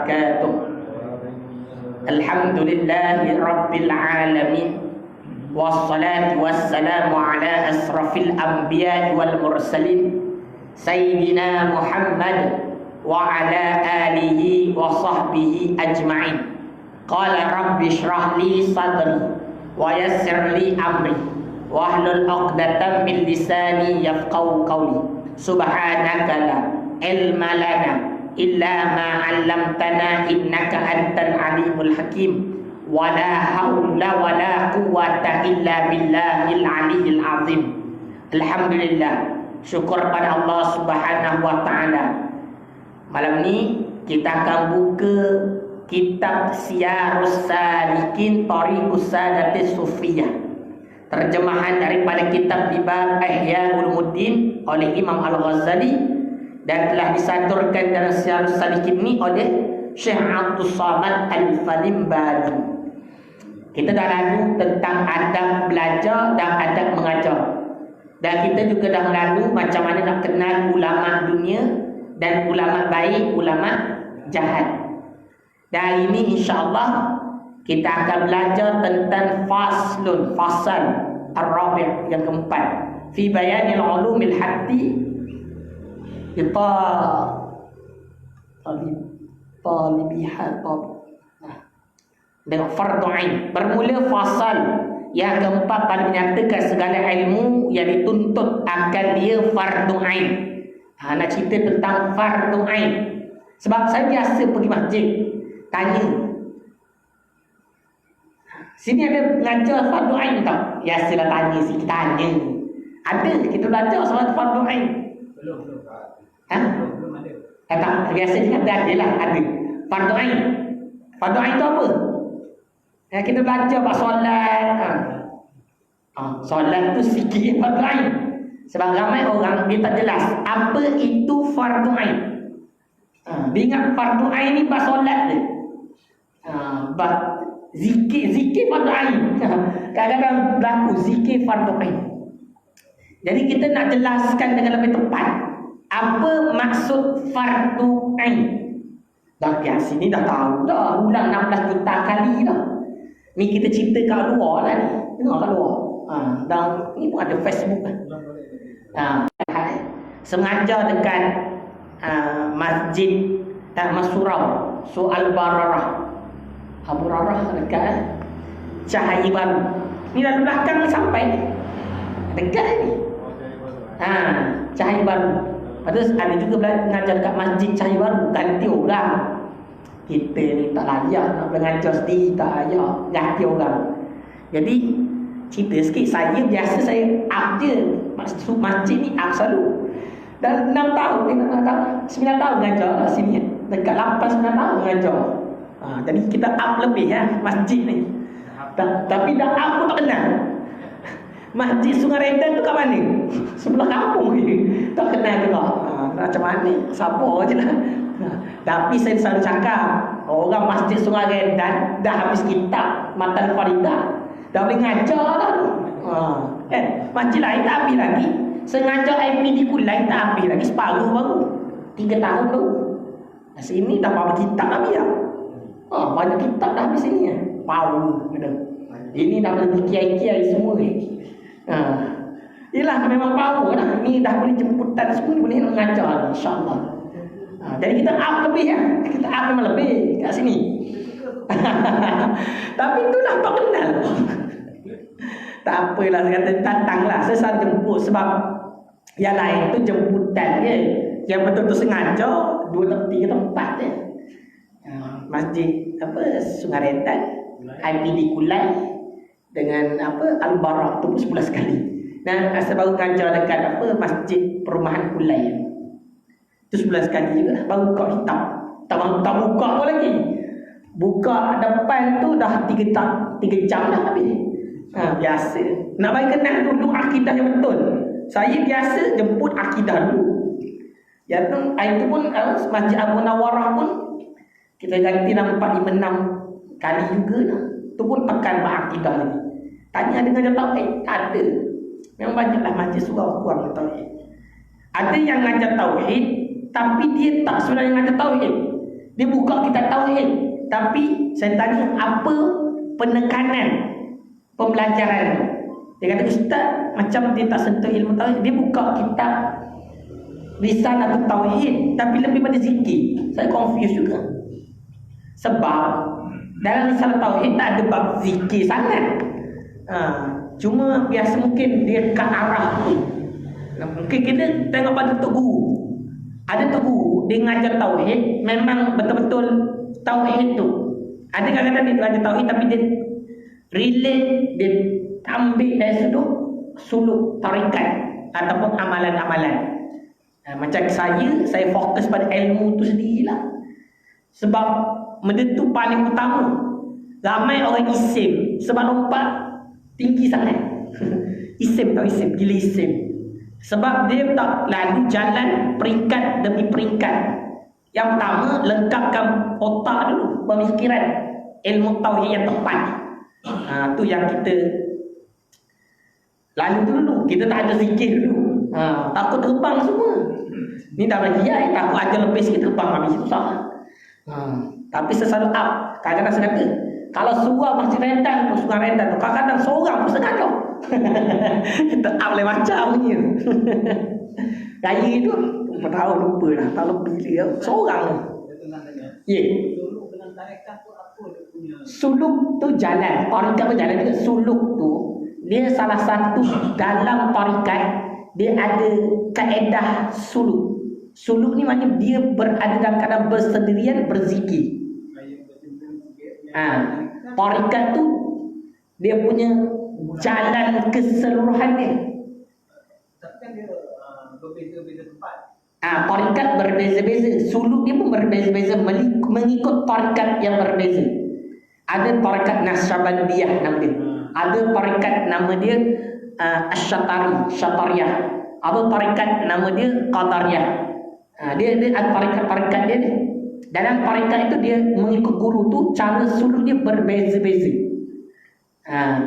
wabarakatuh. Alhamdulillahi rabbil alamin, wassalatu wassalamu ala asrafil anbiya wal mursalin, Sayyidina Muhammad wa ala alihi wa sahbihi ajma'in. Qala rabbi shrah li sadri wa yassir li amri wahlul 'uqdatam min lisani yafqahu qawli. Subhanaka la ilma lana illa ma 'allamtana innaka antal alimul hakim. Wala haula wala quwwata illa billahil aliyyil azim. Alhamdulillah, syukur pada Allah Subhanahu wa taala. Malam ni kita akan buka kitab Siyarus Salikin Thariqus Sadatis Sufiyah, terjemahan daripada kitab Bibab Ihya Ulumuddin oleh Imam Al-Ghazali, dan telah disaturkan dalam Siyarus Salikin ini oleh Syekh Abdus Samad Al-Falimbali. Kita dah lalu tentang adab belajar dan adab mengajar, dan kita juga dah lalu macam mana nak kenal ulama dunia dan ulama baik, ulama jahat. Dan ini insya-Allah kita akan belajar tentang fasal ar-rabi' yang keempat, fi bayanil ulumil haddi kita talibihat dengan fardu ain. Bermula fasal yang keempat pada menyatakan segala ilmu yang dituntut akan dia fardu ain. Nak cerita tentang fardu ain. Sebab saya biasa pergi masjid, tanya, sini ada mengajar fardu ain tak? Biasalah tanya sikit, tanya. Ada kita belajar soal fardu ain? Belum ada. Tak, biasa dia kata ada lah, ada. Fardu ain. Fardu ain tu apa? Kita belajar bab solat. Solat tu sikit fardu ain. Sebab ramai orang dia tak jelas apa itu fardu ain. Dia ingat fardu ain ni bab solat je. Bab zikir fardu ain. Kadang-kadang berlaku zikir fardu ain. Jadi kita nak jelaskan dengan lebih tepat apa maksud fardu ain. Dah biasa ni dah tahu dah, ulang 16 juta kali dah. Ni kita cerita kat luar lah ni. Tengok kat luar. Dan ni pun ada Facebook kan. Sengaja dekat masjid Masurau, Soal Bararah, Abu Rarah dekat Cahaya Baru. Ni dah belakang ni sampai ni. Dekat ni. Cahaya Baru. Lepas ada juga mengajar dekat masjid Cahaya Baru, ganti orang. Kita ni tak layak nak mengajar sendiri, tak layak, ganti orang. Jadi cerita sikit, saya biasa saya up je masjid ni, up selalu. Dah 6 tahun, 9 tahun mengajar lah sini, dekat 8-9 tahun mengajar. Jadi kita up lebih masjid ni. Tapi dah up pun tak kenal. Masjid Sungai Redang tu kat mana? Sebelah kampung ni. Tak kenal juga. Macam mana? Sabar je lah. Tapi saya selalu cakap, orang Masjid Sungai Redang dah habis kitab Matan Faridah, dah boleh ngajar dah tu. Masjid lain tak habis lagi. Sengaja IPD Kulai tak habis lagi, separuh baru 3 tahun baru. Sini dah berapa kitab habis lah. Banyak kitab dah habis sini lah. Power gitu. Ini dah boleh kiai-kiai semua ni. Yelah memang power lah. Ini dah boleh jemputan semua, boleh nak mengajar insya-Allah. Jadi kita up lebih ya. Kita up memang lebih kat sini. Tapi itulah tak kenal. Tak apalah, saya kata datanglah. Saya selalu jemput sebab yang lain tu jemputan je. Yang betul-betul sengaja 2-3 tempat je. Masjid Sungai Redang, IPD Kulai dengan Al-Barah tu pun 11 kali. Dan saya baru ngajar dekat Masjid Perumahan Kulai. Itu 11 kali juga. Baru buka kitab. Tak buka pun lagi. Buka depan tu dah 3 jam dah habis. Biasa. Nak bagi kenal dulu akidah yang betul. Saya biasa jemput akidah dulu. Yang tu, itu pun Masjid Abu Nawarah pun kita ganti dalam 4-5-6 kali juga dah. Tu pun tekan akidah lagi. Tanya dengan ngajar tauhid? Ada. Memang banyaklah masjid surau kurang tauhid. Ada yang ngajar tauhid tapi dia tak sebenarnya ngajar tauhid. Dia buka kitab tauhid, tapi saya tanya apa penekanan pembelajaran tu. Dia kata ustaz macam dia tak sentuh ilmu tauhid, dia buka kitab Risalah Tauhid tapi lebih pada zikir. Saya confused juga. Sebab dalam Risalah Tauhid tak ada bab zikir sangat. Cuma biasa mungkin dia ke arah tu. Mungkin kita tengok pada tok guru. Ada tok guru dia ngajar tauhid, memang betul-betul tauhid tu. Ada kadang-kadang dia ngajar tauhid tapi dia relate, dia ambil dari sudut suluk tarikat ataupun amalan-amalan. Macam saya fokus pada ilmu tu sendirilah. Sebab benda tu paling utama. Ramai orang isim sebab lompat tinggi sangat. Isim tau, isim, gila isim. Sebab dia tak lalu jalan peringkat demi peringkat. Yang pertama, lengkapkan otak dulu, pemikiran, ilmu tauhid yang tepat. Tu yang kita lalu dulu. Kita tak ada zikir dulu. Takut terbang semua. Ni dah bagi ya, takut aja lebih sikit terbang habis itu sama. Tapi selalu up. Kadang-kadang saya kata, kalau surah masih rendah tu, surah rendah tu, kadang-kadang seorang pun setengah tu. Kita up boleh macam punya. Gaya tu, tak tahu lupa dah, tak lebih dia. Seorang tu. Ya. Suluk tu jalan, tarikat tu jalan juga. Suluk tu, dia salah satu dalam tarikat, dia ada kaedah suluk. Suluk ni maknanya dia berada dalam keadaan bersendirian, berzikir. Tarikat tu dia punya jalan keseluruhan dia. Tapi kan dia berbeza-beza tempat. Tarikat berbeza-beza, suluk dia pun berbeza-beza mengikut tarikat yang berbeza. Ada tarikat Naqsyabandiyah nama dia. Ada tarikat nama dia Asy-Syatariyah. Ada tarikat nama dia Qadariyah. Dia ada tarikat-tarikat dia ni. Dalam tarikat itu dia mengikut guru tu, cara suluk dia berbeza-beza.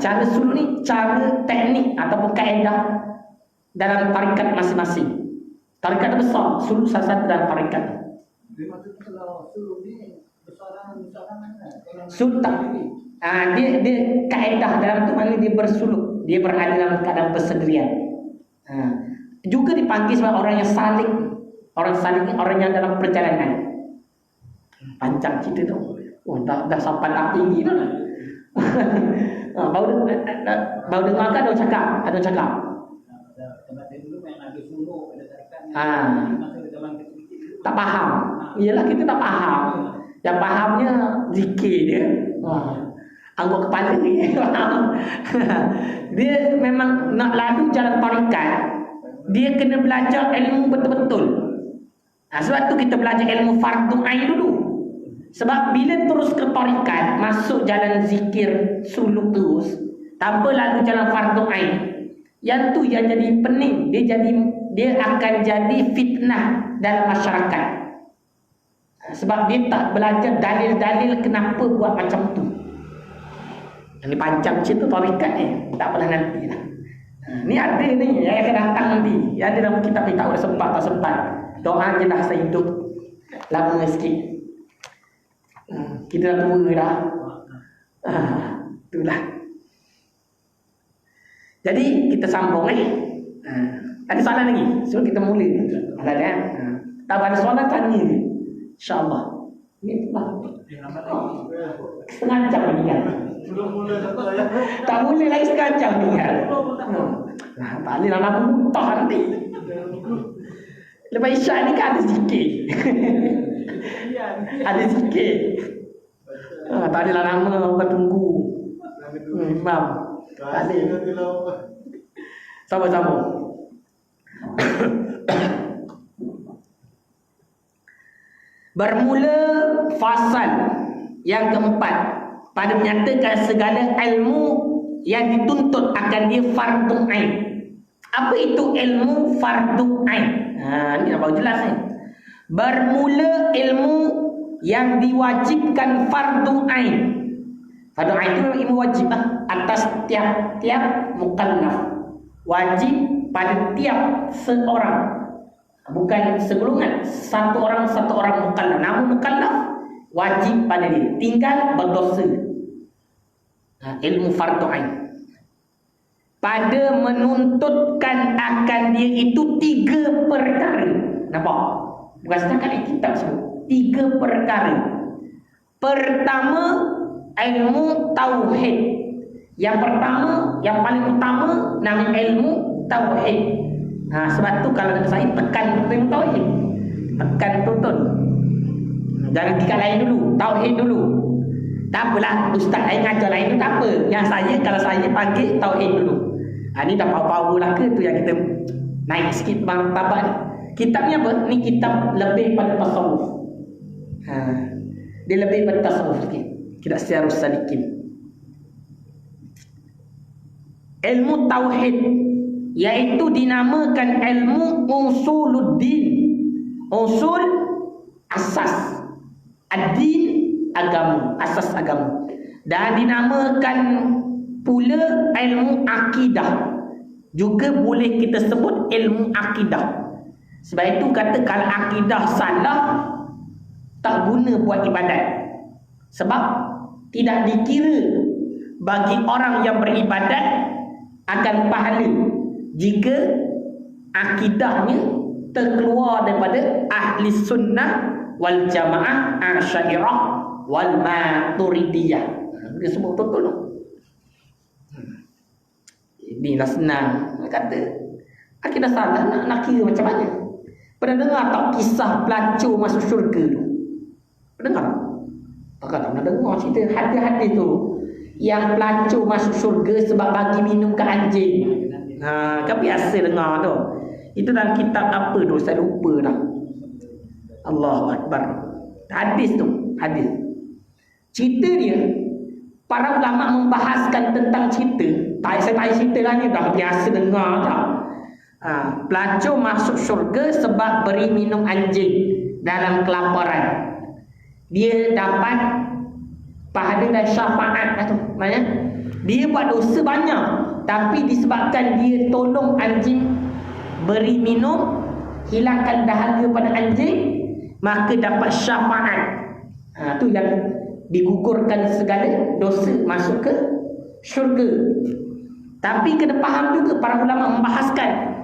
Cara suluk ni cara teknik ataupun kaedah dalam tarikat masing-masing. Tarikat besar, suluk salah satu dalam tarikat. Dia maksud kalau suluk ni besaran mana? Suluk dia kaedah dalam tu maknanya dia bersuluk, dia berada dalam keadaan bersendirian. Juga dipanggil sebagai orang yang salik. Orang salik ni orang yang dalam perjalanan. Panjang cerita tu. Dah sampai tak tinggi tu. Baru dengar kan ada cakap. Tempat dulu memang ada suluk, ada tarikat. Masa zaman kecil-kecil tak faham. Iyalah kita tak faham. Yang fahamnya zikir dia. Angguk kepala ni. Dia memang nak lalu jalan tarikat, dia kena belajar ilmu betul-betul. Sebab tu kita belajar ilmu fardu ain dulu. Sebab bila terus ke tarikat, masuk jalan zikir suluk terus, tanpa lalu jalan fardu ain, yang tu yang jadi pening. Dia akan jadi fitnah dalam masyarakat. Sebab dia tak belajar dalil-dalil kenapa buat macam tu. Ini panjang cerita tarikat ni, tak apalah nanti lah. Ni ada ni yang akan datang nanti. Ada dalam kitab ni, tak boleh sempat tak sempat. Doa je lah saya hidup lama sikit. Kita dah tua dah. Itulah. Jadi kita sambung ada soalan lagi? So kita mula. Ada tak ada soalan tanya je. InsyaAllah. Ni lah. Setengah jam lagi kan. Tak boleh lagi setengah jam ni kan. Tak boleh lah nak muntah nanti. Lepas isyak ni kan ada zikir. Ada zikir. Tak adalah nama orang tunggu. Imam. Tak ada. Sama-sama. Bermula fasal yang keempat pada menyatakan segala ilmu yang dituntut akan dia fardu ain. Apa itu ilmu fardu ain? Ni nak baru jelas ni. Bermula ilmu yang diwajibkan fardu ain. Fardu ain itu ilmu wajib atas tiap-tiap mukallaf. Wajib pada tiap seorang. Bukan segolongan, satu orang mukallaf. Namun mukallaf wajib pada dia, tinggal berdosa. Ilmu fardu ain. Pada menuntutkan akan dia itu 3 perkara. Nampak? Bukan setakat di kitab sebut. 3 perkara. Pertama, ilmu tauhid. Yang pertama, yang paling utama, nama ilmu tauhid. Sebab tu kalau saya tekan ilmu tauhid. Tekan betul-betul. Jangan tingkat lain dulu, tauhid dulu. Tak apalah, ustaz lain ngajar lain tu tak apa. Yang saya, kalau saya panggil tauhid dulu. Ni dah power lah ke tu yang kita naik sikit martabat ni. Kitab ni apa? Ni kitab lebih pada tasawuf. Dia lebih pada tasawuf sikit. Kita secara sedikit. Ilmu tauhid, iaitu dinamakan ilmu usuluddin. Usul, asas. Ad-din, agama, asas agama. Dan dinamakan pula ilmu akidah. Juga boleh kita sebut ilmu akidah. Sebab itu kata kalau akidah salah, tak guna buat ibadat. Sebab tidak dikira bagi orang yang beribadat akan pahala jika akidahnya terkeluar daripada ahli sunnah wal jamaah, Asy'ariyah wal Maturidiyah. Dia sebut betul tu. Inilah senang kata akidah salah nak kira macam mana. Pernah dengar tak kisah pelacur masuk syurga tu? Pernah dengar? Tak pernah dengar cerita hadis-hadis tu. Yang pelacur masuk syurga sebab bagi minum ke anjing. Kan biasa dengar tu. Itu dalam kitab apa tu? Saya lupa dah. Allahu Akbar. Hadis tu, hadis. Cerita dia, para ulama membahaskan tentang cerita. Saya tak cerita lah ni, dah biasa dengar tak. Pelacur masuk syurga sebab beri minum anjing dalam kelaparan. Dia dapat pahala dan syafaat lah tu. Maksudnya dia buat dosa banyak, tapi disebabkan dia tolong anjing beri minum, hilangkan dahaga pada anjing, maka dapat syafaat. Tu yang digugurkan segala dosa, masuk ke syurga. Tapi kena faham juga, para ulama membahaskan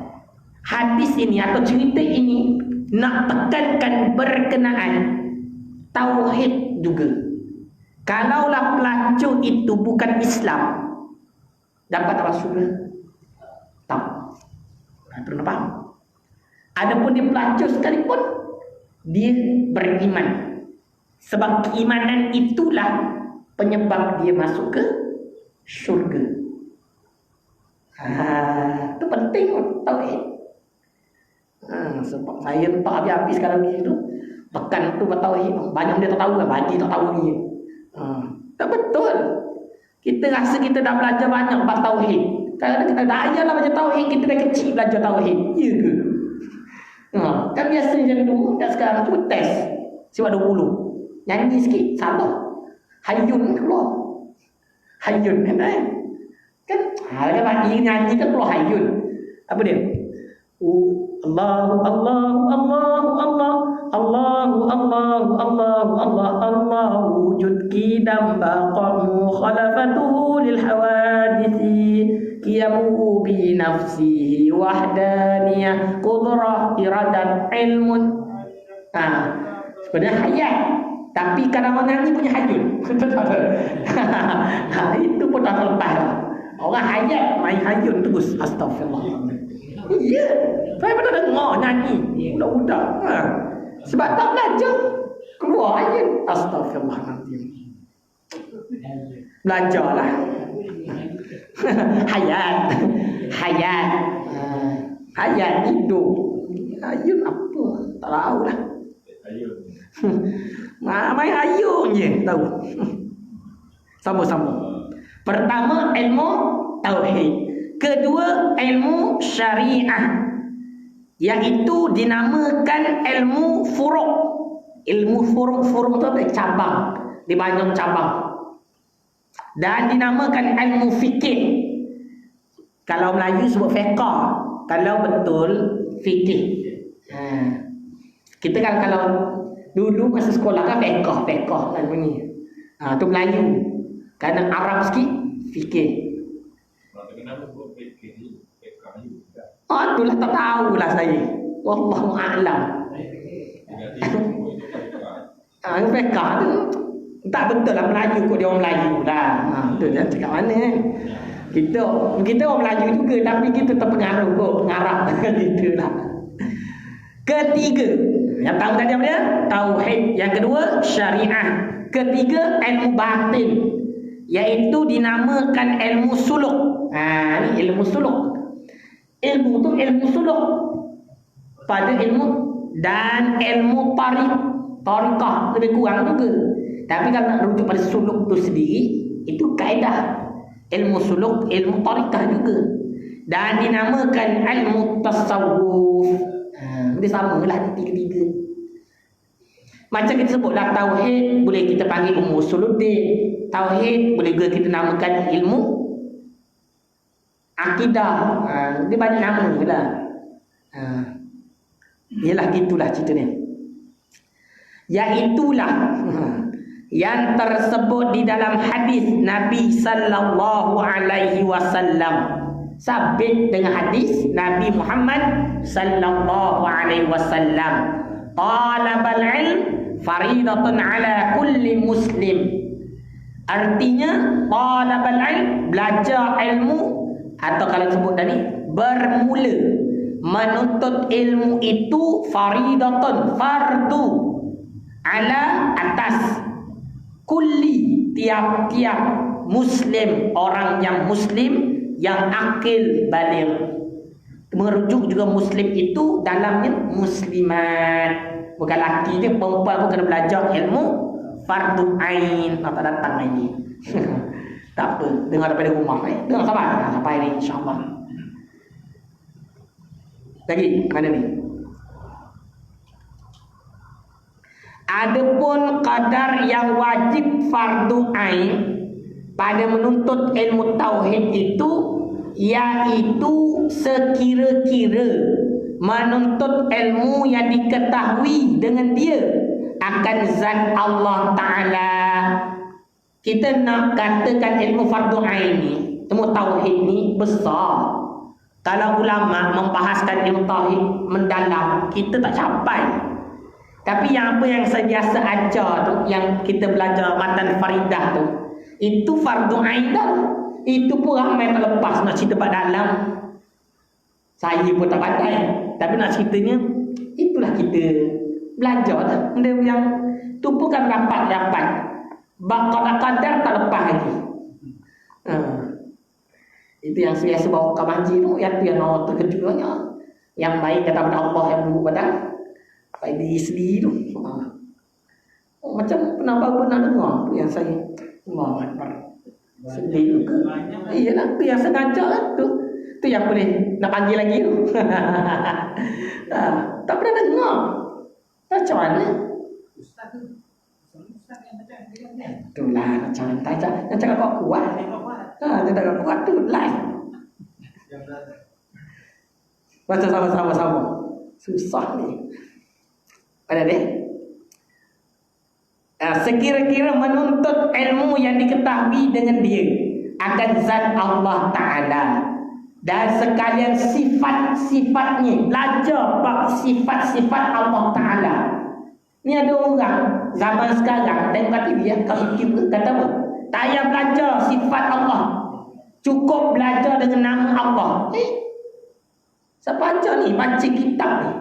hadis ini atau cerita ini nak tekankan berkenaan tauhid juga. Kalaulah pelacur itu bukan Islam, dapat tak masuk syurga? Tak. Pernah faham? Adapun dia pelacur sekalipun, dia beriman. Sebab keimanan itulah penyebab dia masuk ke syurga. Itu penting tauhid. Sebab saya tak habis-habis kalau begitu. Tekan tu bertauhid. Banyak dia tak tahu lah, bagi tak tahu dia. Tak betul. Kita rasa kita dah belajar banyak bab tauhid. Kalau kita dah ayalah belajar tauhid, kita dah kecil belajar tauhid. Ya ke? Kan biasa macam dulu, dan sekarang tu test. Sebab 20. Nyanyi sikit, salah. Hayyun keluar. Hayyun kan? Kan bagi nyanyi kan keluar hayyun. Apa dia? Allahu Allahu Allahu Allah Allahu Allahu Allahu Allah Allah wujud qidam baqamu khalafatuhu lil hawadithi qiyamu bi nafsihi wahdaniyah qudrah iradat ilmun. Sebenarnya hayat, tapi kadang menyanyi punya hayyun. Itu pun dah lepas lah. Orang hayat main hayyun terus. Astagfirullah. Ya, saya pernah dengar nyanyi budak-budak. Sebab tak belajar, keluar hayyun. Astagfirullahaladzim. Belajarlah. Hayat. Hayat. Hayat hidup. Hayyun apa? Tak tahu lah. Main hayyun je tahu. Sama-sama. Pertama ilmu tauhid, kedua ilmu syariah, iaitu dinamakan ilmu furu'. Ilmu furu' tu ada cabang, di banyak cabang. Dan dinamakan ilmu fikih. Kalau Melayu sebut fiqh, kalau betul fikih. Kita kan kalau Dulu masa sekolah kan fiqh lagu ni. Tu Melayu. Karena Arab sikit fikir. Kenapa buat fikir juga? Itulah tak tahulah saya. Wallahu a'lam. Fiqh tu tak betul lah Melayu kot, dia orang Melayu lah. Betul dia cakap mana kan. Kita orang Melayu juga tapi kita terpengaruh kot pengarap gitulah. Ketiga, yang tahu tadi apa dia? Tauhid. Yang kedua, syariah. Ketiga, ilmu batin, iaitu dinamakan ilmu suluk. Ni ilmu suluk. Ilmu tu ilmu suluk pada ilmu dan ilmu tarikah lebih kurang juga. Tapi kalau nak rujuk pada suluk tu sendiri, itu kaedah ilmu suluk, ilmu tarikah juga. Dan dinamakan ilmu tasawuf. Dia sama lah tiga-tiga. Macam kita sebutlah tauhid, boleh kita panggil ilmu usuluddin. Tauhid boleh juga kita namakan ilmu akidah. Dia banyak nama lah. Yalah gitulah ceritanya. Iaitulah yang tersebut di dalam hadis Nabi sallallahu alaihi wasallam. Sabit dengan hadis Nabi Muhammad sallallahu alaihi wasallam. Talabul ilm faridatun ala kulli muslim. Artinya talabul ilm, belajar ilmu, atau kalau sebut tadi bermula menuntut ilmu itu faridatun, fardu, ala, atas, kulli, tiap-tiap muslim, orang yang muslim yang akil baligh. Merujuk juga muslim itu dalamnya muslimat, bukan lelaki je, perempuan pun kena belajar ilmu fardu ain. Tak datang ini. Tak apa, dengar daripada rumah. Dengar sampai ni insya-Allah. Lagi mana ni? Adapun qadar yang wajib fardu ain pada menuntut ilmu tauhid itu, iaitu sekira-kira menuntut ilmu yang diketahui dengan dia akan zat Allah Ta'ala. Kita nak katakan ilmu fardu ain ni, ilmu tauhid ni besar. Kalau ulama membahaskan ilmu tauhid mendalam, kita tak capai. Tapi yang apa yang saya biasa ajar tu, yang kita belajar matan faridah tu, itu fardu ain dah. Itu pun ramai tak lepas nak cerita kat dalam. Saya pun tak pandai. Tapi nak ceritanya, itulah kita belajar tu. Benda yang tu pun kan dapat. Qadar tak lepas lagi. Itu yang saya biasa bawa ke masjid tu. Yang tu yang orang terkejutnya. Yang baik kata pada Allah, yang buruk badan pada diri sendiri tu. Macam pernah dengar tu yang saya Allahu Akbar. Sedih juga. Iyalah, tu yang sengaja lah tu. Tu yang boleh nak panggil lagi tu. Tak pernah dengar. Macam mana? Ustaz yang macam ni. Itulah macam mana. Yang cakap kuat. Dia tak kuat tu live. Baca sama-sama. Susah ni. Ada deh. Sekira-kira menuntut ilmu yang diketahui dengan dia akan zat Allah Ta'ala, dan sekalian sifat-sifatnya, belajar bab sifat-sifat Allah Ta'ala. Ni ada orang zaman sekarang tengok kat TV ya, kat YouTube kata apa? Tak payah belajar sifat Allah, cukup belajar dengan nama Allah. Siapa baca ni? Baca kitab ni.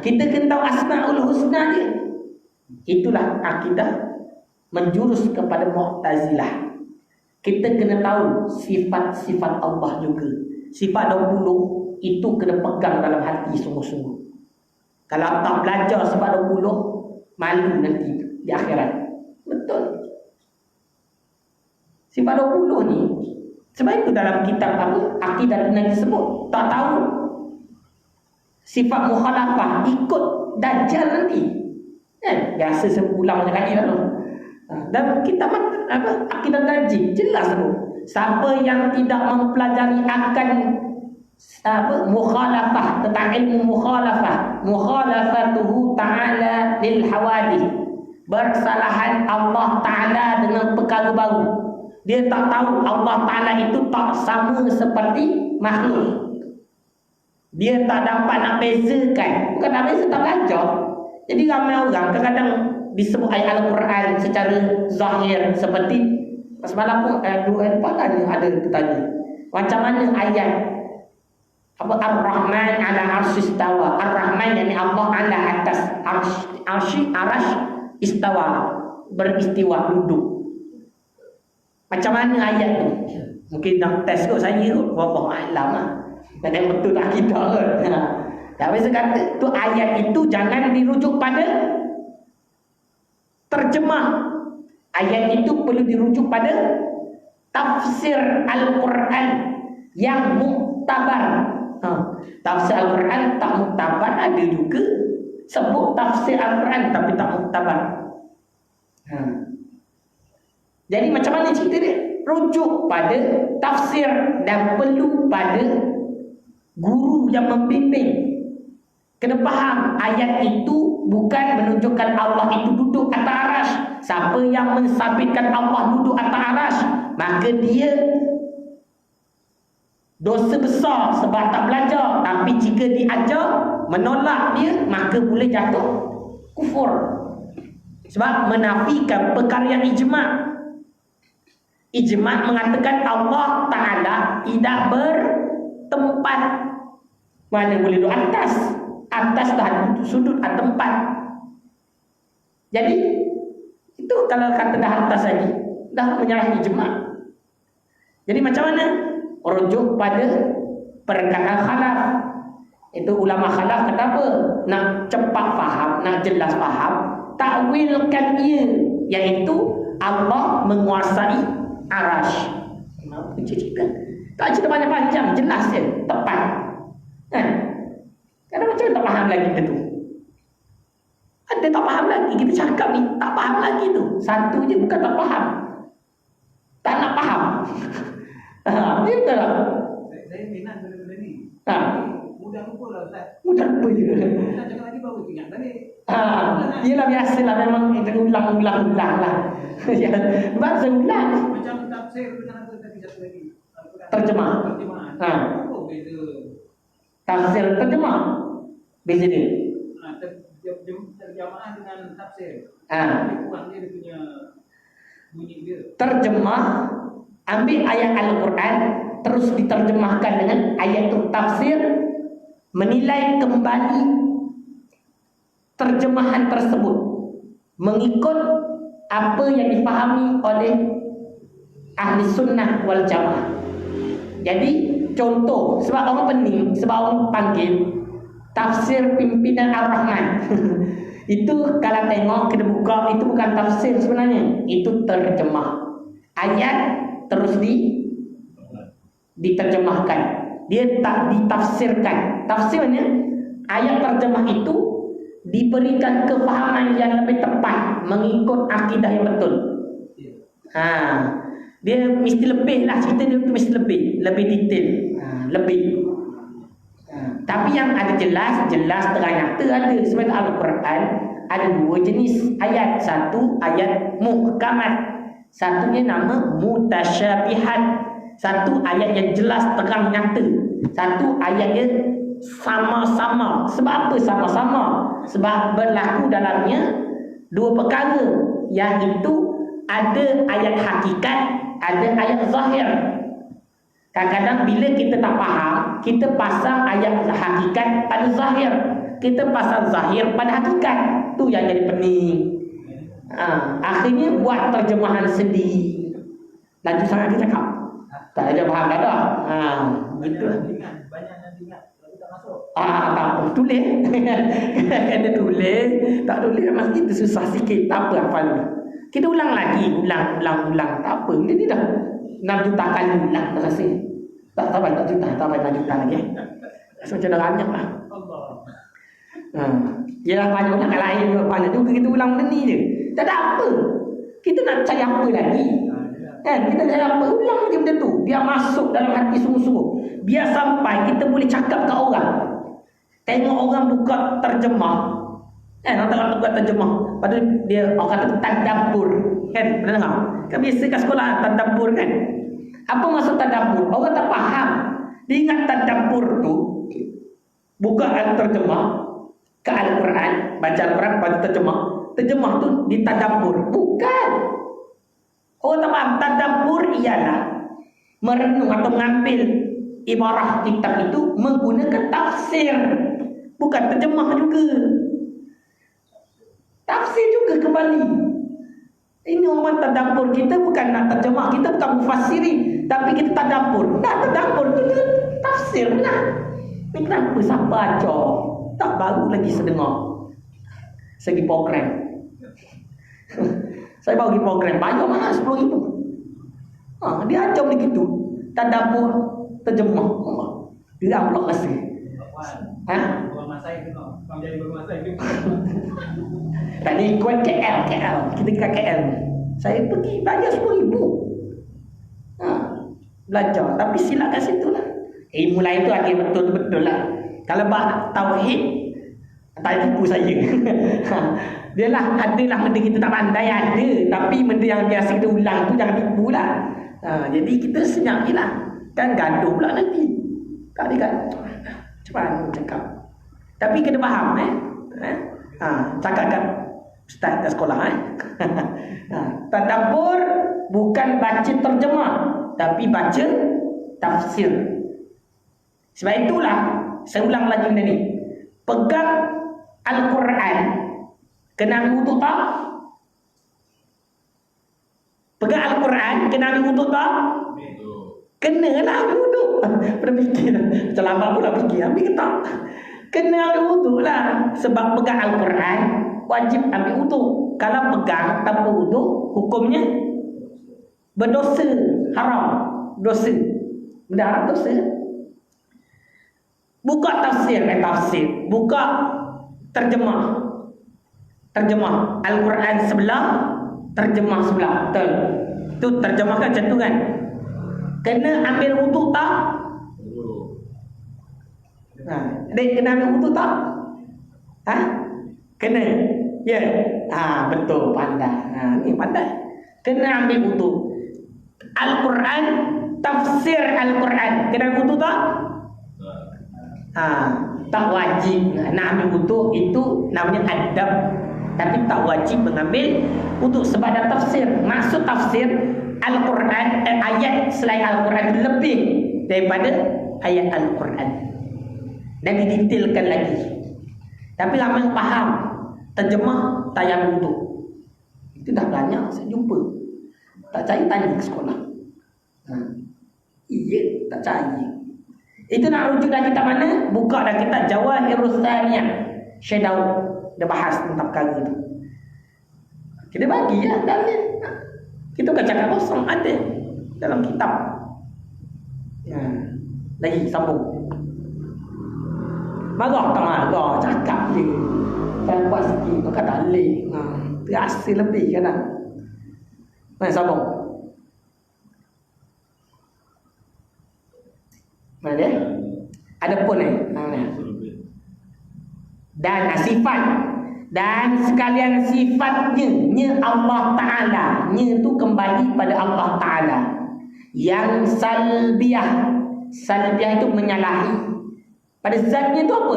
Kita kena tahu Asmaul Husna dia. Itulah akidah menjurus kepada Mu'tazilah. Kita kena tahu sifat-sifat Allah juga. Sifat 20 itu kena pegang dalam hati sungguh-sungguh. Kalau tak belajar sifat 20, malu nanti di akhirat. Betul. Sifat 20 ni, sebab itu dalam kitab apa? Akidah Nabi sebut. Tak tahu sifat mukhalafah, ikut Dajjal nanti. Biasa sebulan banyak kali lah tu. Dan kita akidah Najib jelas tu. Siapa yang tidak mempelajari akan mukhalafah, tentang ilmu mukhalafah. Mukhalafatuhu ta'ala lil hawadith. Bersalahan Allah Ta'ala dengan perkara baru. Dia tak tahu Allah Ta'ala itu tak sama seperti makhluk. Dia tak dapat nak bezakan. Bukan tak beza, tak belajar. Jadi ramai orang kadang-kadang disebut ayat Al-Quran secara zahir seperti semalam pun ada tanya macam mana ayat Ar-Rahman ala arsyis istawa. Ar-Rahman yakni Allah ala atas arsy istawa, beristiwa, duduk. Macam mana ayat tu? Mungkin nak test kot saya kot, berapa malam lah. Dan betul tak kita kot. Tapi saya kata tu ayat itu jangan dirujuk pada terjemah. Ayat itu perlu dirujuk pada tafsir Al-Quran yang muktabar. Tafsir Al-Quran tak muktabar ada juga. Sebut tafsir Al-Quran tapi tak muktabar. Jadi macam mana cerita dia? Rujuk pada tafsir dan perlu pada guru yang membimbing. Kena faham ayat itu bukan menunjukkan Allah itu duduk atas arasy. Siapa yang mensabitkan Allah duduk atas arasy, maka dia dosa besar sebab tak belajar. Tapi jika diajar menolak dia, maka boleh jatuh kufur. Sebab menafikan perkara yang ijma'. Ijma' mengatakan Allah Ta'ala tidak bertempat. Mana boleh duduk atas? Atas dah sudut atau tempat. Jadi itu kalau kata dah atas lagi, dah menyalahi ijma'. Jadi macam mana? Rujuk pada perkataan khalaf. Itu ulama khalaf kata apa? Nak cepat faham, nak jelas faham, takwilkan ia, iaitu Allah menguasai arasy. Kenapa cerita? Tak cerita panjang-panjang, jelas je, tepat. Kan? Kadang macam tak faham lagi kita tu. Ada tak faham lagi, kita cakap ni tak faham lagi tu. Satu je bukan tak faham, tak nak faham. Dia betul tak? Saya minat benda-benda ni. Mudah lupa lah Ustaz. Mudah lupa je. Ustaz cakap lagi baru ingat balik. Yelah biasalah, memang kita ulang lah. Ya, bahasa ulang. Macam tafsir dengan apa tadi satu lagi? Terjemah. Oh, beza. Tafsir terjemah beza dia. Terjemaah dengan tafsir. Kurang dia punya bunyi dia. Terjemah, ambil ayat Al-Quran terus diterjemahkan dengan ayat tu. Tafsir menilai kembali terjemahan tersebut mengikut apa yang dipahami oleh ahli sunnah wal jamaah. Jadi contoh, sebab orang pening, sebab orang panggil tafsir pimpinan Ar-Rahman. Itu kalau tengok, kita buka, itu bukan tafsir sebenarnya, itu terjemah. Ayat terus diterjemahkan. Dia tak ditafsirkan. Tafsirnya, ayat terjemah itu diberikan kefahaman yang lebih tepat mengikut akidah yang betul. Dia mesti lebih lah, cerita dia tu mesti lebih detail, lebih. Tapi yang ada jelas terang nyata ada. Sebab Al-Quran ada dua jenis ayat. Satu ayat muhkamat, satunya nama mutasyabihat. Satu ayat yang jelas terang nyata, satu ayat yang sama-sama. Sebab apa sama-sama? Sebab berlaku dalamnya dua perkara, yang itu ada ayat hakikat, ada ayat zahir. Kadang-kadang bila kita tak faham, kita pasang ayat hakikat pada zahir, kita pasang zahir pada hakikat. Tu yang jadi pening. Akhirnya buat terjemahan sendiri. Laju sangat dia cakap, tak ada faham dah dah. Gitu. Banyak yang ingat tapi tak masuk. Tak apa, tulis. Kena tulis. Tak tulis memang kita susah sikit. Tak apa hafal. Kita ulang lagi, ulang. Tak apa. Dia dah 6 juta kali ulang dah rasa. Tak sampai 4 juta, tak sampai 6 juta lagi. Rasa macam dah banyak lah. Yelah banyak orang lain, banyak juga kita ulang benda ni je. Tak ada apa. Kita nak cari apa lagi? Kan kita jangan berulang lagi benda tu. Biar masuk dalam hati sungguh-sungguh. Biar sampai kita boleh cakap ke orang. Tengok orang buka terjemah. Kan orang buka terjemah. Padahal dia orang kata tadabbur. Kan pernah dengar? Kan biasa kat sekolah tadabbur kan. Apa maksud tadabbur? Orang tak faham. Dia ingat tadabbur tu buka terjemah ke Al-Quran, baca Al-Quran, baca terjemah. Terjemah tu ditadabbur. Bukan. Orang tak faham. Tadabbur ialah merenung atau mengambil ibarah kitab itu menggunakan tafsir. Bukan terjemah juga. Tafsir juga kembali. Ini orang tadabbur. Kita bukan nak terjemah. Kita bukan mufassirin. Tapi kita tadabbur. Nak tadabbur tu dia tafsir lah. Ini kenapa siapa ajar? Tak baru lagi sedengar. Segi program. Saya baru pergi program. Bayar mahal RM10,000. Dia ajar begitu. Tadabbur terjemah. Dia pula rasa. Orang Masai tengok. Orang jadi orang Masai tu. Tadi ikut KL. Kita dekat KL. Saya pergi bayar RM10,000. Belajar. Tapi silap kat situ lah. Ilmu lain tu akhir betul-betul lah. Kalau bab tauhid, tak tipu saya. Dia lah, adalah benda kita tak pandai ada. Tapi benda yang biasa kita ulang tu jangan tipu lah. Jadi kita senyap je lah. Kan gaduh pula nanti. Tak ada kan? Cepat cakap. Tapi kena faham cakap kat ustaz kat sekolah tadabbur bukan baca terjemah, tapi baca tafsir. Sebab itulah saya ulang lagi benda ni. Pegang Al-Quran kena ambil wuduk tak? Pegang Al-Quran kena ambil wuduk tak? Kenalah ambil wuduk. Pernah fikir macam lambat pula fikir ambil ke tak? Kena ambil wuduk lah. Sebab pegang Al-Quran wajib ambil wuduk. Kalau pegang tanpa wuduk, hukumnya berdosa, haram, dosa. Benda haram dosa. Buka tafsir, buka terjemah. Terjemah Al-Quran sebelah, terjemah sebelah. Betul. Tu terjemahkan macam tu kan. Kena ambil wuduk tak? Dek kena ambil wuduk tak? Kena. Ya. Betul, pandai. Ni pandai. Kena ambil wuduk. Al-Quran, tafsir Al-Quran. Kena ambil wuduk tak? Tak wajib. Nak ambil wuduk itu namanya adab. Tapi tak wajib mengambil wuduk sebab ada tafsir. Maksud tafsir Al-Quran, ayat selain Al-Quran lebih daripada ayat Al-Quran. Dan didetailkan lagi. Tapi ramai yang faham terjemah tayang wuduk. Itu dah banyak saya jumpa. Tak cari tanya ke sekolah. Iya, tak cari. Itu nak rujuk dah kitab mana? Buka dah kitab Jawahirul Thaniyah. Syekh Daud dia bahas tentang perkara tu. Kita bagi lah dalamnya. Kita bukan cakap kosong, ada dalam kitab. Lagi sambung. Marah tak marah, cakap je. Jangan buat sikit, tu kata alih. Terasa lebih kan tak? Mana sambung? Mana dia? Ada pun dan sifat. Dan sekalian sifatnya, nya Allah Ta'ala. Nya tu kembali pada Allah Ta'ala. Yang salbiah. Salbiah itu menyalahi. Pada zatnya tu apa?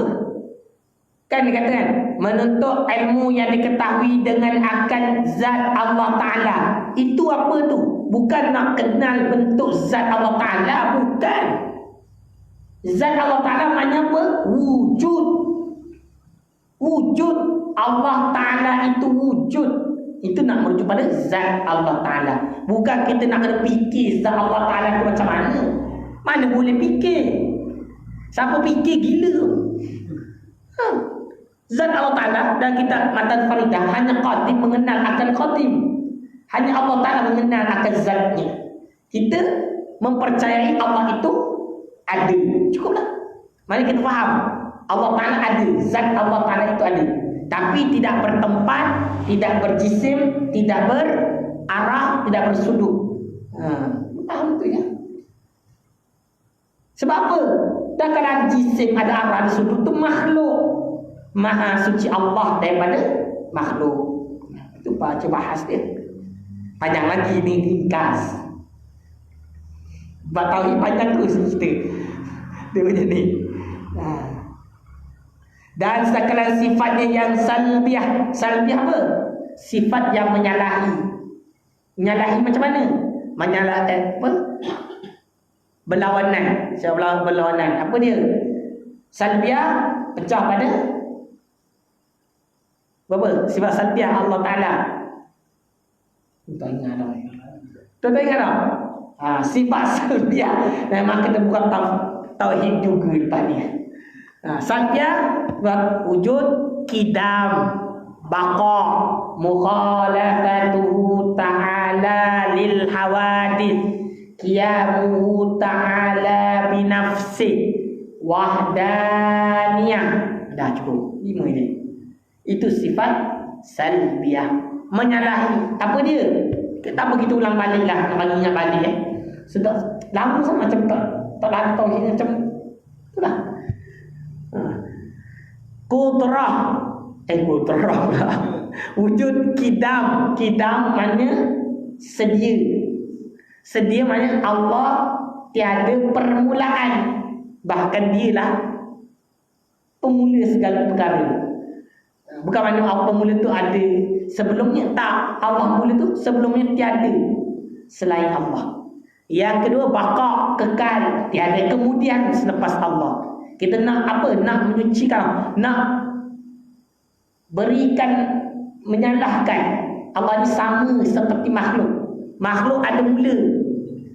Kan dia kata kan, menuntut ilmu yang diketahui dengan akan zat Allah Ta'ala. Itu apa tu? Bukan nak kenal bentuk zat Allah Ta'ala. Bukan. Zat Allah Ta'ala maknanya apa? Wujud. Wujud Allah Ta'ala itu wujud. Itu nak merujuk pada zat Allah Ta'ala. Bukan kita nak kena fikir zat Allah Ta'ala itu macam mana. Mana boleh fikir. Siapa fikir gila. Zat Allah Ta'ala dan kita Matan Faridah hanya qadim mengenal akan qadim. Hanya Allah Ta'ala mengenal akan zatnya. Kita mempercayai Allah itu ada. Cukuplah. Mari kita faham. Allah Ta'ala ada. Zat Allah Ta'ala itu ada. Tapi tidak bertempat, tidak berjisim, tidak berarah, tidak bersudut. Faham tu ya? Sebab apa? Dan kalau jisim ada arah ada sudut tu makhluk. Maha suci Allah daripada makhluk. Itu baca bahas dia. Panjang lagi ni ringkas. Tauhid panjang terus kita. Dia macam ni. Dan sekalian sifatnya yang salbiah. Salbiah apa? Sifat yang menyalahi. Menyalahi macam mana? Menyalahi apa? Berlawanan. Siapa berlawanan? Apa dia? Salbiah pecah pada apa? Sifat salbiah Allah Ta'ala. Tak ingat dah. Tak ingat dah. Sifat salbiah. Memang kita bukan tauhid juga lepas ni. Salbiah wujud kidam, baqa, mukhalafatuhu ta'ala lil hawadith, qiyamuhu ta'ala binafsi, wahdaniyah. Dah cukup 5 ini. Itu sifat salbiah. Menyalahi. Apa dia? Tak begitu ulang balik lah. Nak bagi ingat balik Sudah lama sama macam tak ada tauhid macam itulah. Qudrah. Qudrah pula. Wujud kidam. Kidam maknanya sedia. Sedia maknanya Allah tiada permulaan. Bahkan dialah pemula segala perkara. Bukan maknanya Allah pemula tu ada sebelumnya. Tak. Allah mula tu sebelumnya tiada selain Allah. Yang kedua, baqa, kekal. Tiada kemudian selepas Allah. Kita nak apa? Nak menyucikan, nak berikan, menyalahkan Allah ni sama seperti makhluk. Makhluk ada mula.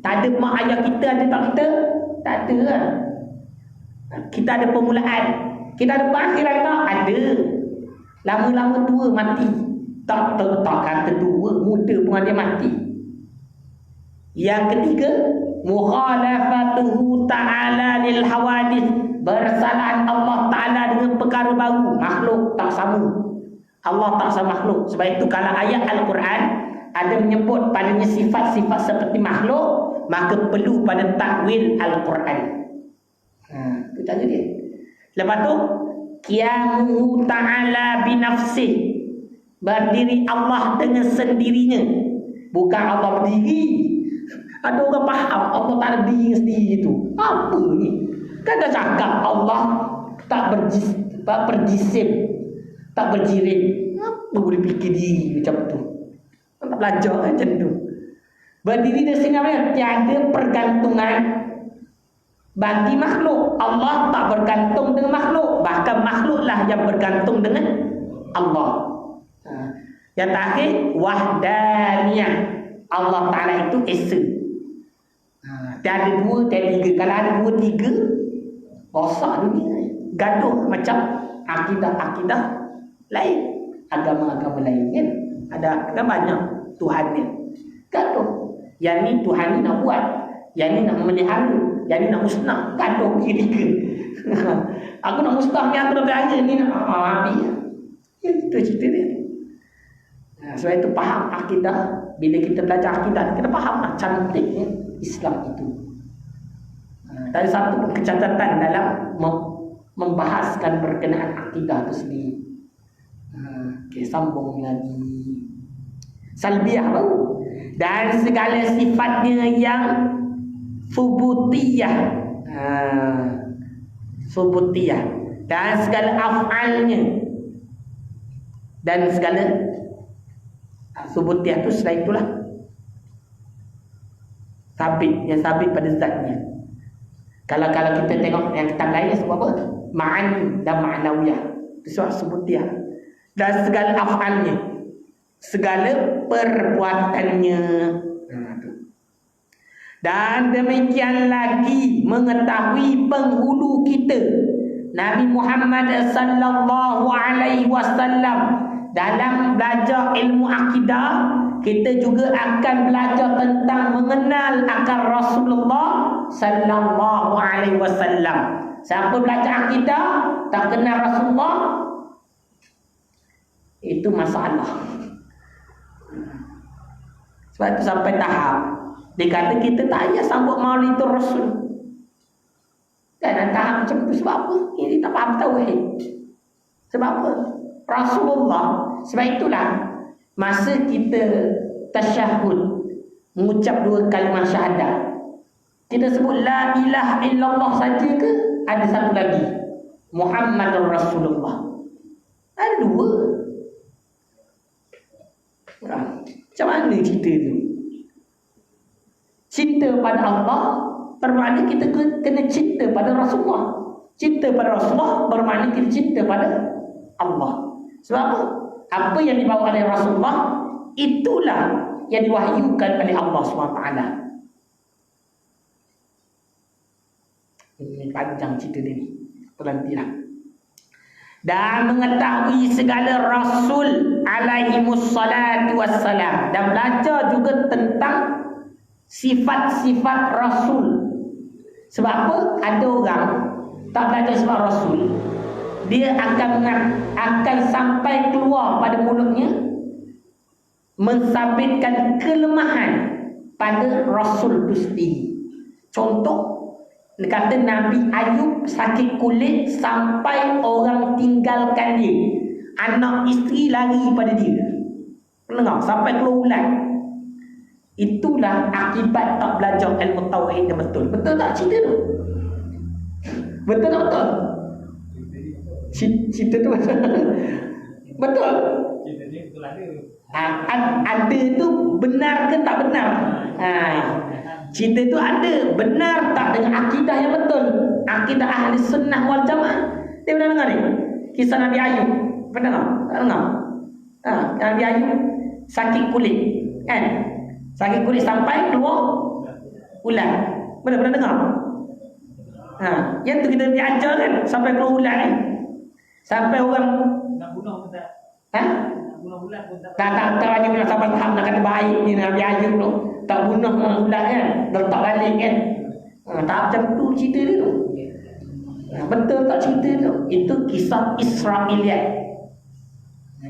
Tak ada mak ayah kita ada tak kita? Tak ada lah. Kita ada permulaan. Kita ada perakhiran tak? Ada. Lama-lama tua mati. Tak kata tua, muda pun dia mati. Yang ketiga, mukhalafatuhu ta'ala lil hawadith. Bersalahan Allah Ta'ala dengan perkara baru. Makhluk tak sama. Allah tak sama makhluk. Sebab itu kalau ayat Al-Quran ada menyebut padanya sifat-sifat seperti makhluk, maka perlu pada takwil Al-Quran. Itu tanya dia. Lepas tu, qiyamuhu ta'ala binafsih. Berdiri Allah dengan sendirinya. Bukan Allah berdiri. Ada orang faham Allah tak ada diri sendiri itu. Apa ni? Kan dah cakap Allah tak berjisim, tak berjirim. Apa boleh fikir diri macam tu? Tak belajar macam tu. Berdiri di sini apa? Tiada pergantungan bagi makhluk. Allah tak bergantung dengan makhluk. Bahkan makhluklah yang bergantung dengan Allah. Yang terakhir, wahdaniyah. Allah Ta'ala itu esa. Tiada dua, tiada tiga. Kalau ada dua, tiga, rosak dunia. Gaduh macam akidah-akidah lain, agama-agama lain kan. Ada banyak Tuhan ni. Gaduh. Yang ni Tuhan ni nak buat, yang ni nak melihara, yang ni nak musnah. Gaduh tiga-tiga. Aku nak musnah ni, aku nak beraya ni nak habis. Itu cerita dia. Sebab itu faham akidah. Bila kita belajar akidah, kita faham lah cantiknya Islam itu. Dari satu kecacatan dalam membahaskan berkenaan akidah itu sendiri. Okay, sambung lagi. Salbiah baru. Dan segala sifatnya yang subutiyah. Subutiyah. Dan segala af'alnya. Dan segala subutiyah itu selain itulah sabit, yang sabit pada zatnya. Kalau kita tengok yang kitab lain sebab apa? Ma'ani dan ma'nawiyah. Itu subutiyah. Dan segala af'alnya, segala perbuatannya. Dan demikian lagi mengetahui penghulu kita Nabi Muhammad sallallahu alaihi wasallam. Dalam belajar ilmu akidah, kita juga akan belajar tentang mengenal akan Rasulullah sallallahu alaihi wasallam. Siapa belajar akidah tak kenal Rasulullah, itu masalah. Sebab itu sampai tahap Dia kata kita tak payah sambut maulid Rasul. Dan tahap macam tu sebab apa? Ini tak faham tauhid. Sebab apa? Rasulullah. Sebab itulah masa kita tasyahud, mengucap 2 kalimah syahadat, kita sebut la ilaha illallah saja ke? Ada satu lagi, Muhammadur Rasulullah. Ada 2. Macam mana cerita tu? Cinta pada Allah bermakna kita kena cinta pada Rasulullah. Cinta pada Rasulullah bermakna kita cinta pada Allah. Sebab apa? Apa yang dibawa oleh Rasulullah, itulah yang diwahyukan oleh Allah SWT. Ini panjang cerita ni, terhentilah. Dan mengetahui segala Rasul alaihimus salatu wassalam, dan belajar juga tentang sifat-sifat Rasul. Sebab apa? Ada orang tak belajar sifat Rasul, dia akan sampai keluar pada mulutnya mensabitkan kelemahan pada Rasul itu sendiri. Contoh, kata Nabi Ayub sakit kulit sampai orang tinggalkan dia, anak isteri lari pada dia. Dengar, sampai keluar ulat. Itulah akibat tak belajar ilmu tauhid yang betul. Betul tak cerita tu? Betul tak betul? Cerita tu betul. Betul? Cerita ni betul ada. Ada tu benar ke tak benar? Cerita tu ada, benar tak dengan akidah yang betul, akidah ahli sunnah wal jamaah. Dia pernah dengar ni? Kisah Nabi Ayub. Pernah tak? Tak dengar? Nabi Ayub sakit kulit, kan? Sakit kulit sampai keluar ulat. Pernah dengar? Yang tu kita diajar kan, sampai keluar ulat ni. Sampai orang Nak bunuh pun tak. Nak bunuh ulat pun tak. Tak banyak nak sampai tahap nak kata baik ni Nabi Ayub tu. Tak bunuh ulat kan, letak balik kan. Tak macam tu cerita dia tu. Betul tak cerita tu? Itu kisah Israiliyat.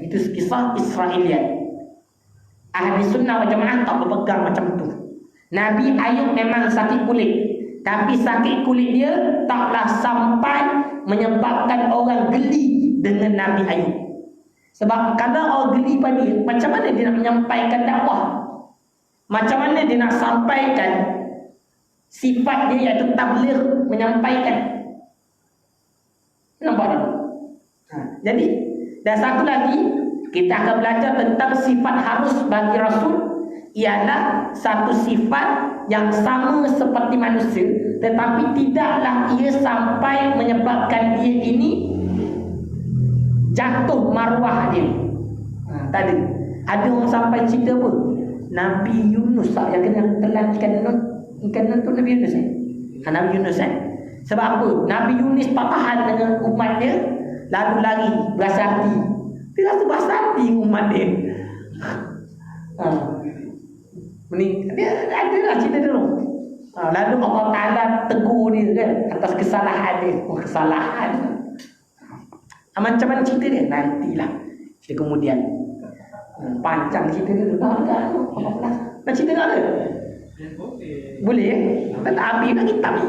Itu kisah Israiliyat. Ahli sunnah wal jamaah tak berpegang macam tu. Nabi Ayub memang sakit kulit, tapi sakit kulit dia taklah sampai menyebabkan orang geli dengan Nabi Ayub. Sebab kalau orang geli pada dia, macam mana dia nak menyampaikan dakwah? Macam mana dia nak sampaikan sifat dia, iaitu tabligh, menyampaikan? Nampak tak? Jadi, dan satu lagi, kita akan belajar tentang sifat harus bagi Rasul, ialah satu sifat yang sama seperti manusia, tetapi tidaklah ia sampai menyebabkan dia ini jatuh maruah dia. Tadi ada orang sampai cerita apa? Nabi Yunus tak yang kena telan ikan tu Nabi Yunus Nabi Yunus Sebab apa? Nabi Yunus patahan dengan umat dia, lalu lari berasa hati. Dia rasa berasa hati umat dia. Dia ada lah cerita dulu. Lalu Allah Ta'ala tegur dia kan atas kesalahan dia. Kesalahan. Macam mana cerita dia? Nantilah cerita kemudian. Panjang cerita dia. Nak cerita tak ada? Boleh ya? Tak habis nak kitab ni.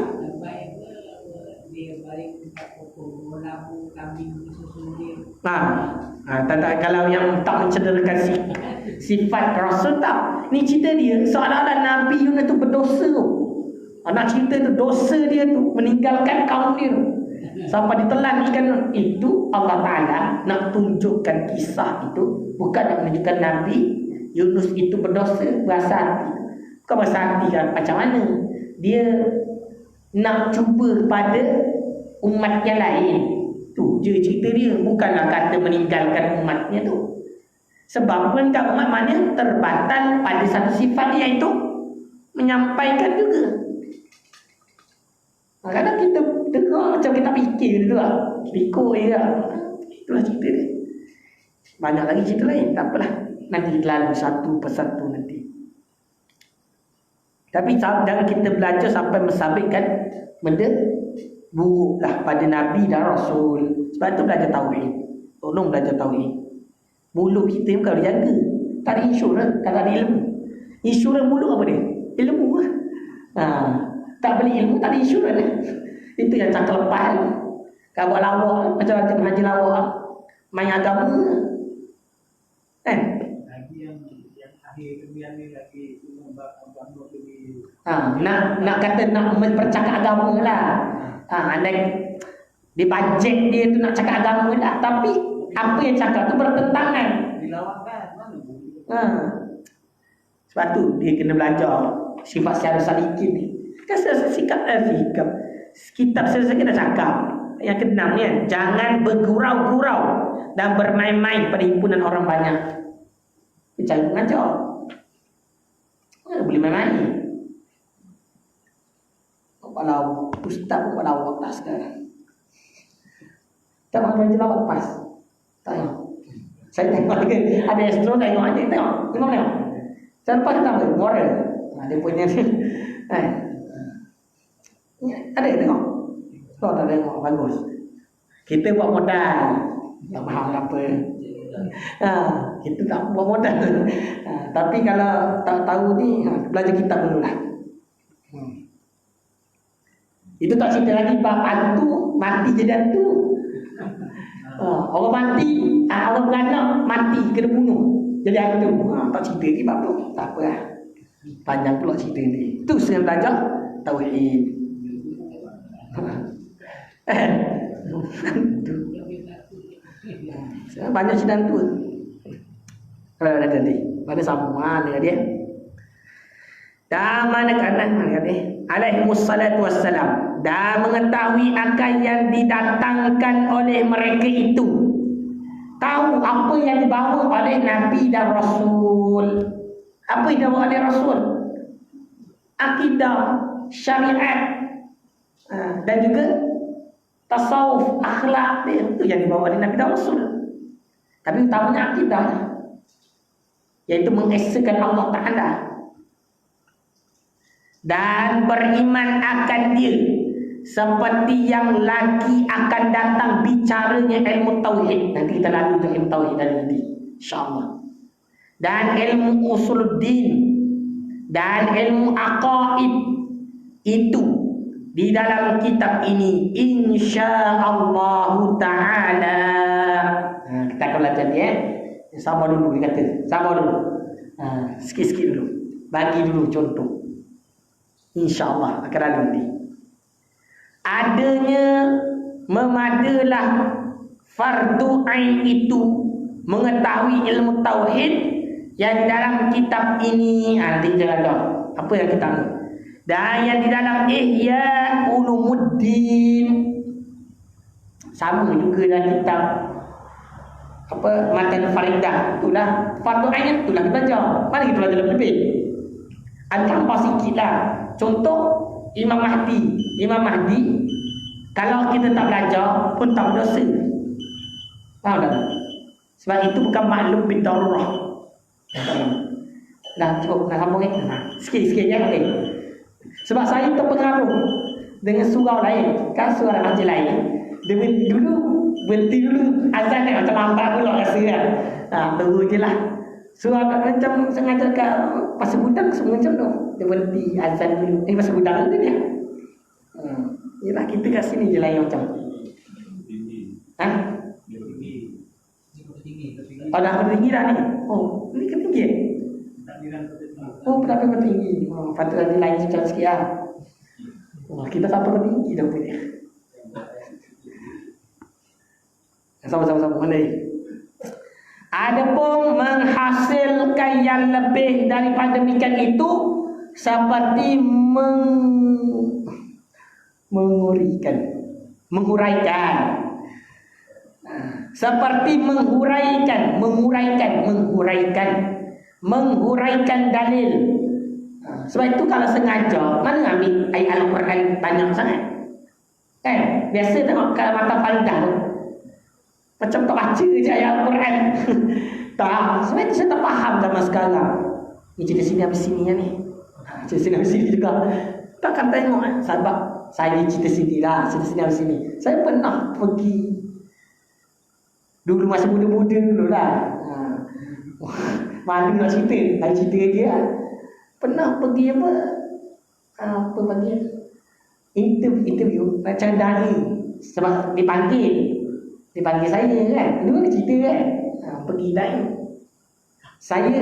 Kalau yang tak mencederakan sifat Rasul tak. Ni cerita dia seolah-olah Nabi Yunus tu berdosa tu. Nak cerita tu dosa dia tu meninggalkan kaum dia tu sampai ditelan ikan itu. Allah Ta'ala nak tunjukkan kisah itu, bukan nak menunjukkan Nabi Yunus itu berdosa, berasa hati. Bukan berasa hati kan? Macam mana dia nak cuba pada umat yang lain. Tu je cerita dia. Bukanlah kata meninggalkan umatnya tu. Sebab meninggalkan umat maknanya terbatal pada satu sifat dia, iaitu menyampaikan juga. Kadang kita dengar macam kita fikir tu lah. Pikir je lah. Itulah cerita dia. Banyak lagi cerita lain. Tak apalah. Nanti kita lalu satu persatu nanti. Tapi jangan kita belajar sampai mensabitkan benda buruk lah pada Nabi dan Rasul. Sebab tu belajar tauhid. Tolong belajar tauhid. Mulut kita bukan boleh jaga. Tak ada insurans, tak ada ilmu. Insurans mulut apa dia? ilmu. Tak beli ilmu tak ada insurans. Itu yang cakap lepas. Kau buat lawak macam-macam haji lawak, main agama. Lagi yang akhir kemudian ni lagi membab agama tu di. Nak kata nak bercakap agama lah. Andai dibajek dia tu nak cakap agama lah, tapi apa yang cakap tu bertentangan. Dilawakan mana boleh. Sebab tu dia kena belajar sifat secara salikin ni. Kan sikap kitab saya kena cakap yang keenam ni kan, jangan bergurau-gurau dan bermain-main pada himpunan orang banyak. Cara mengajar boleh main-main. Kalau ustaz pun lawak tak sekarang. Tak makan je lawak pas. Tengok. Saya tengok lagi. Ada astro tengok aja. Tengok. Saya lepas kita ambil moral. Dia punya ada tengok. Kalau tak tengok bagus. Kita buat modal. Tak faham apa. Kita tak buat modal. Tapi kalau tak tahu ni, belajar kitab dulu lah. Itu tak cerita lagi bab hantu mati jadi hantu. Orang mati, orang beranak mati kena bunuh jadi hantu. Tak cerita lagi bab tu. Tak apa lah. Panjang pula cerita ni. Itu saya belajar tauhid. Banyak cerita hantu. Kalau ada tadi, ada sambungan dengan dia. Dan mana kanan alaihimussalatu wassalam, dan mengetahui akan yang didatangkan oleh mereka itu, tahu apa yang dibawa oleh Nabi dan Rasul. Apa yang dibawa oleh Rasul? Akidah, syariat, dan juga tasawuf, akhlak dia, itu yang dibawa oleh Nabi dan Rasul. Tapi utamanya akidah, iaitu mengesakan Allah Ta'ala dan beriman akan dia, seperti yang lagi akan datang bicaranya ilmu tauhid. Nanti kita lalu untuk ilmu tauhid nanti, insyaAllah. Dan ilmu usuluddin dan ilmu aqaid itu di dalam kitab ini, insyaallah ta'ala. Kita akan belajar ni sabar dulu, dia kata sabar dulu. Sikit-sikit dulu, bagi dulu contoh. InsyaAllah akan ada nanti. Adanya memadalah fardu ain itu, mengetahui ilmu tauhid yang di dalam kitab ini. Nanti kita ada apa yang kita ambil. Dan yang di dalam Ihya Ulumuddin, sama juga dalam kitab Matan Faridah. Itulah fardu ain, itulah kita belajar. Mana kita belajar lebih? Tambah sikit lah. Contoh Imam Mahdi, kalau kita tak belajar pun tak berdosa. Faham tak? Sebab itu bukan maklum bidarurah. Dah cukup, nak sambung sikit-sikit ya. Okay. Sebab saya terpengaruh dengan surau lain, kan surau masjid lain. Dia berhenti dulu azan ni macam lambat pula rasa kan. Tunggu je lah. Surau macam sengaja kat Pasir Gudang semua macam tu. Dia berhenti azan dulu. Pasir Gudang tu dia. Yelah, kita kat sini je lain macam. Oh, dah bertinggi dah ni. Oh, ni ketinggi. Oh, berapa bertinggi. Patut ada lain macam sikit lah. Kita sampai bertinggi dah punya. Sama-sama mana ni? Adapun menghasilkan yang lebih daripada demikian itu, seperti menguraikan, seperti menguraikan dalil. Sebab itu kalau sengaja, mana ambil ayat Al-Quran banyak sangat kan? Biasa tengok kalau mata faridah tu macam tak baca je ayat Al-Quran. Tak, sebab itu saya tak faham zaman sekarang. Ni cerita sini habis sini ni. Cerita sini habis sini juga. Takkan tengok sebab saya cerita sini lah, cerita sini habis sini. Saya pernah pergi dulu masa muda-muda dulu lah. Malu nak cerita, saya cerita dia lah. pernah pergi apa bagi interview macam dai, sebab dipanggil saya kan, dulu kan cerita kan, pergi dai, saya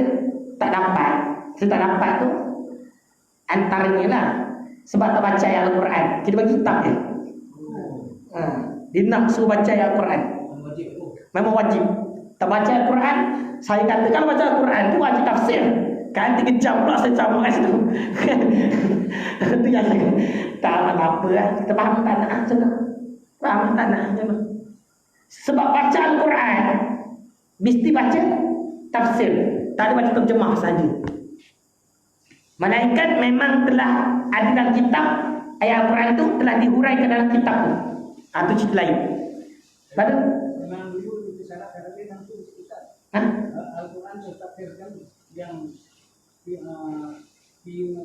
tak dapat tu antaranya lah sebab tak baca ayat Al-Quran. Kita bagi kitab je, dia nak suruh baca ayat Al-Quran, memang wajib. Tak baca Al-Quran, saya kata kalau baca Al-Quran tu wajib tafsir. Kan 3 jam pula saya cabut kat situ. Itu yang saya tak apa lah. Kita faham tak nak macam tu. Faham tak nak macam tu. Sebab baca Al-Quran mesti baca tafsir, tak ada baca terjemah saja. Malaikat memang telah ada dalam kitab, ayat Al-Quran tu telah dihuraikan dalam kitab tu. Itu cerita lain. Betul? Memang dulu salah cara dia langsung kita. Al-Quran tafsirkan yang view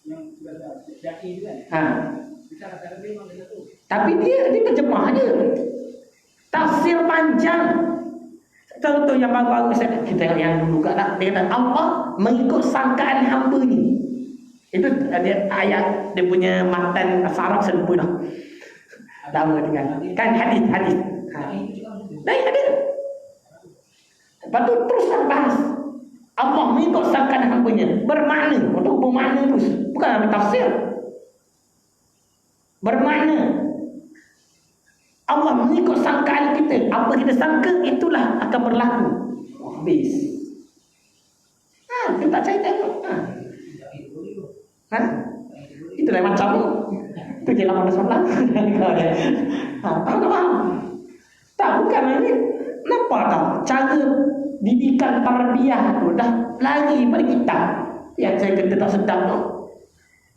yang sudah ada dai itu kan. Bisa cara dia memang begitu. Tapi dia terjemah aja. Tafsir panjang. Contoh yang baru-baru kita tengok yang dulu kat dia kata Allah mengikut sangkaan hamba ni. Itu dia ayat dia punya matan Arab saya lupa dah. Lama dengan kan hadis. Dah ada. Lepas tu terus bahas Allah mengikut sangkaan hambanya, bermakna, atau bermakna terus, bukan ambil tafsir. Bermakna Allah mengikut sangkaan kita, apa kita sangka itulah akan berlaku. Habis. Kita tak cari tengok. Itu lain macam tu. Itu je 18 faham? Tak, bukan ini. Nampak tak? Cara didikan tarbiyah tu dah lari pada kitab. Yang saya kata tak sedap tu.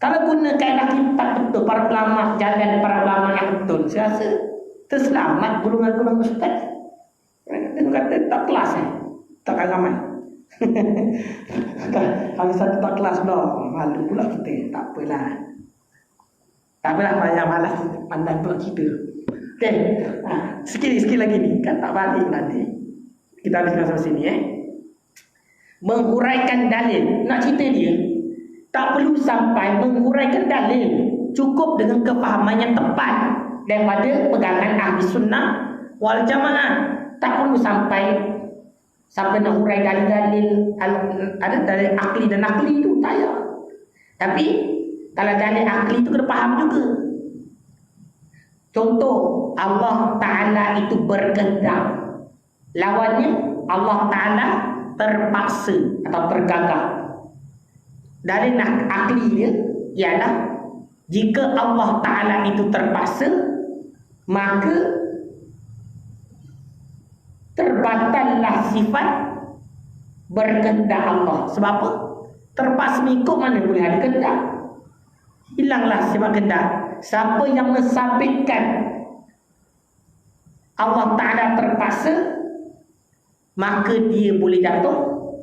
Kalau guna kaedah kitab betul, para ulama, jalan para ulama yang betul, saya rasa terselamat golongan-golongan ustaz. Dia kata tak kelas tak ramai. Hari satu tak kelas pula, malu pula kita. Tak apalah, banyak malas pandang pula kita. Okey, sikit lagi ni, kan tak balik nanti. Kita habiskan sampai sini Menghuraikan dalil. Nak cerita dia, tak perlu sampai menghuraikan dalil, cukup dengan kefahaman yang tepat daripada pegangan ahli sunnah wal jamaah. Tak perlu sampai nak hurai dalil-dalil, ada dalil akli dan nakli tu tak payah. Tapi kalau dalil akli tu kena faham juga. Contoh, Allah Ta'ala itu berkehendak, lawannya Allah Ta'ala terpaksa atau tergagah. Dalil akli dia ialah jika Allah Ta'ala itu terpaksa, maka terbatallah sifat berkehendak Allah. Sebab apa? Terpaksa mengikut, mana boleh ada kehendak. Hilanglah sifat kehendak. Siapa yang mensabitkan Allah Ta'ala terpaksa, maka dia boleh jatuh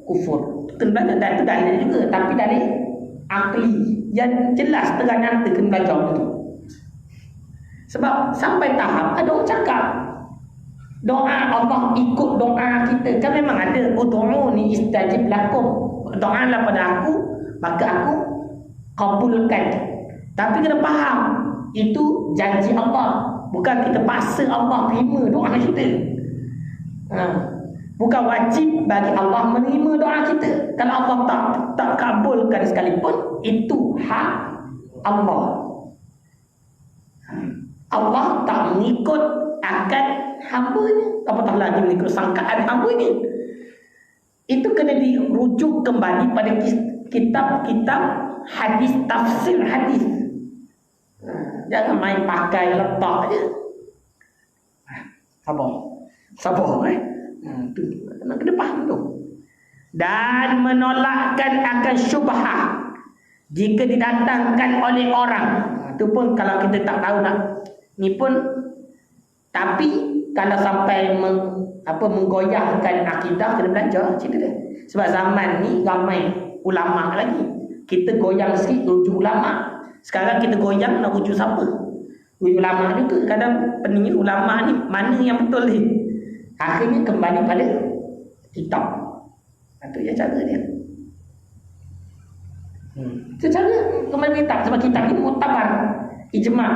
kufur. Kena belajar, itu dalil juga, tapi dalil akli yang jelas terang nyata, kena belajar itu. Sebab sampai tahap ada orang cakap doa Allah ikut doa kita. Kan memang ada, ud'uni istajib lakum, doalah pada aku maka aku kabulkan. Tapi kena faham, itu janji Allah, bukan kita paksa Allah terima doa kita. Bukan wajib bagi Allah menerima doa kita. Kalau Allah tak kabulkan sekalipun, itu hak Allah. Allah tak mengikut akad hamba-Nya, apatah lagi mengikut sangkaan hamba-Nya. Itu kena dirujuk kembali pada kitab-kitab hadis, tafsir hadis. Jangan main pakai letak je. Sabar tu kena faham tu. Dan menolakkan akan syubhah jika didatangkan oleh orang. Itu pun kalau kita tak tahu nak ni pun. Tapi kalau sampai menggoyahkan akidah, kena belajar cerita dia. Sebab zaman ni ramai ulama lagi. Kita goyang sikit rujuk ulama. Sekarang kita goyang nak rujuk siapa? Rujuk ulama juga. Kadang peningin ulama ni mana yang betul ni. Akhirnya kembali pada kitab. Itu je cara dia. Secara kembali kitab sebab kitab ini muktabar ijma'.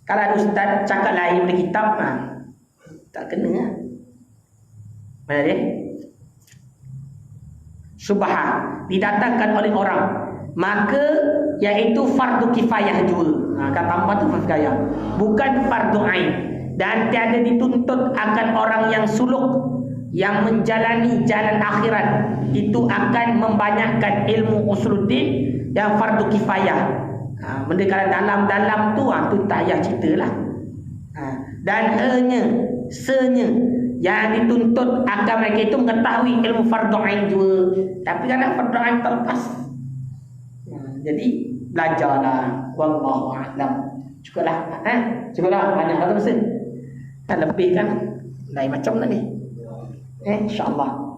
Kalau ada ustaz cakap lain dari kitab, tak kena lah. Mana dia? Subhan didatangkan oleh orang, maka iaitu fardu kifayah juga. Kata tambah tu fardu kifayah, bukan fardu ain. Dan tiada dituntut akan orang yang suluk, yang menjalani jalan akhirat, itu akan membanyakkan ilmu usuluddin yang fardu kifayah. Benda kalau dalam-dalam tu tak payah ceritalah. Dan senya yang dituntut akan mereka itu mengetahui ilmu fardu ain juga. Tapi kadang fardu ain terlepas. Jadi belajarlah. Wallahu a'lam. Cukuplah. Cukuplah, banyak dah masa. Lebih kan lain macam lagi. InsyaAllah.